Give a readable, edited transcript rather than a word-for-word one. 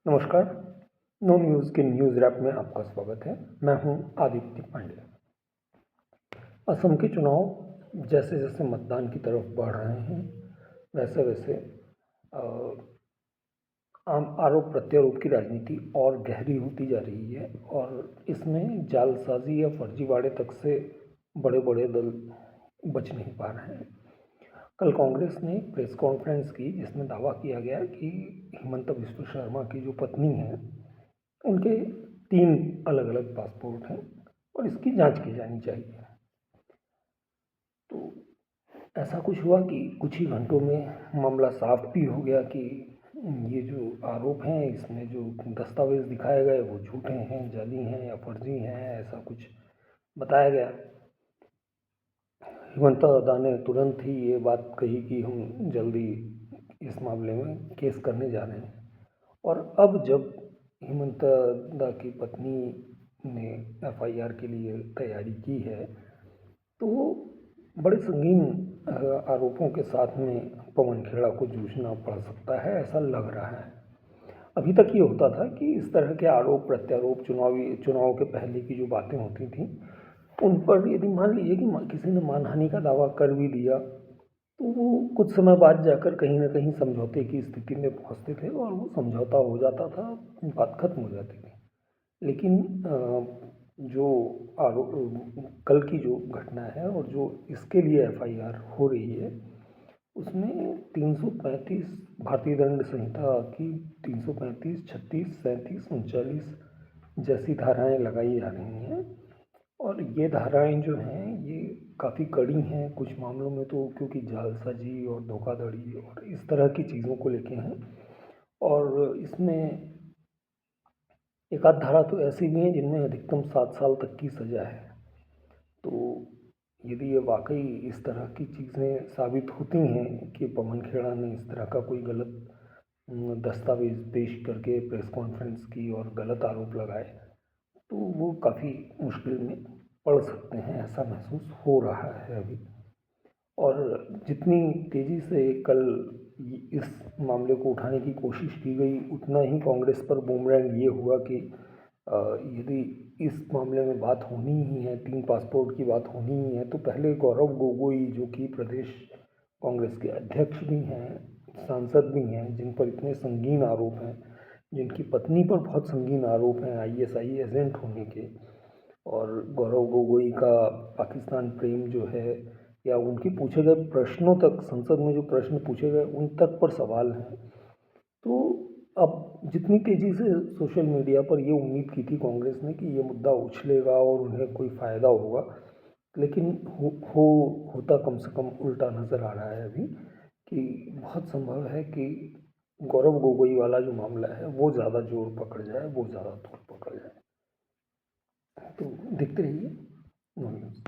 नमस्कार। No news के news wrap में आपका स्वागत है। मैं हूं आदित्य पांडे। असम के चुनाव जैसे जैसे मतदान की तरफ बढ़ रहे हैं वैसे वैसे आम आरोप प्रत्यारोप की राजनीति और गहरी होती जा रही है और इसमें जालसाजी या फर्जीवाड़े तक से बड़े बड़े दल बच नहीं पा रहे हैं। कल कांग्रेस ने प्रेस कॉन्फ्रेंस की जिसमें दावा किया गया कि हिमंता बिस्वा शर्मा की जो पत्नी है उनके 3 अलग-अलग पासपोर्ट हैं और इसकी जांच की जानी चाहिए। तो ऐसा कुछ हुआ कि कुछ ही घंटों में मामला साफ भी हो गया कि ये जो आरोप हैं इसमें जो दस्तावेज दिखाए गए वो झूठे हैं, जाली हैं या फर्जी हैं, ऐसा कुछ बताया गया। हिमंता दादा ने तुरंत ही ये बात कही कि हम जल्दी इस मामले में केस करने जा रहे हैं और अब जब हिमंता दा की पत्नी ने एफआईआर के लिए तैयारी की है तो बड़े संगीन आरोपों के साथ में पवन खेड़ा को जूझना पड़ सकता है, ऐसा लग रहा है। अभी तक ये होता था कि इस तरह के आरोप प्रत्यारोप चुनाव के पहले की जो बातें होती थी उन पर यदि मान लीजिए कि किसी ने मानहानि का दावा कर भी दिया तो वो कुछ समय बाद जाकर कहीं ना कहीं समझौते की स्थिति में पहुंचते थे और वो समझौता हो जाता था, बात खत्म हो जाती थी। लेकिन जो कल की जो घटना है और जो इसके लिए एफआईआर हो रही है उसमें 335 भारतीय दंड संहिता की 335, 36, 37, 39 जैसी धाराएं लगाई जा रही हैं और ये धाराएं जो हैं ये काफ़ी कड़ी हैं कुछ मामलों में तो, क्योंकि जालसाजी और धोखाधड़ी और इस तरह की चीज़ों को लेके हैं और इसमें एक आध धारा तो ऐसी भी हैं जिनमें अधिकतम 7 साल तक की सज़ा है। तो यदि ये वाकई इस तरह की चीज़ें साबित होती हैं कि पवन खेड़ा ने इस तरह का कोई गलत दस्तावेज पेश करके प्रेस कॉन्फ्रेंस की और गलत आरोप लगाए तो वो काफ़ी मुश्किल में पड़ सकते हैं, ऐसा महसूस हो रहा है अभी। और जितनी तेज़ी से कल इस मामले को उठाने की कोशिश की गई उतना ही कांग्रेस पर बूमरैंग ये हुआ कि यदि इस मामले में बात होनी ही है, 3 पासपोर्ट की बात होनी ही है तो पहले गौरव गोगोई जो कि प्रदेश कांग्रेस के अध्यक्ष भी हैं, सांसद भी हैं, जिन पर इतने संगीन आरोप हैं, जिनकी पत्नी पर बहुत संगीन आरोप हैं आईएसआई एजेंट होने के, और गौरव गोगोई का पाकिस्तान प्रेम जो है या उनके पूछे गए प्रश्नों तक, संसद में जो प्रश्न पूछे गए उन तक पर सवाल हैं। तो अब जितनी तेज़ी से सोशल मीडिया पर ये उम्मीद की थी कांग्रेस ने कि ये मुद्दा उछलेगा और उन्हें कोई फ़ायदा होगा, लेकिन होता कम से कम उल्टा नज़र आ रहा है अभी कि बहुत संभव है कि गौरव गोगोई वाला जो मामला है वो ज़्यादा जोर पकड़ जाए, वो ज़्यादा तोड़ पकड़ जाए। तो देखते रहिए नो न्यूज़।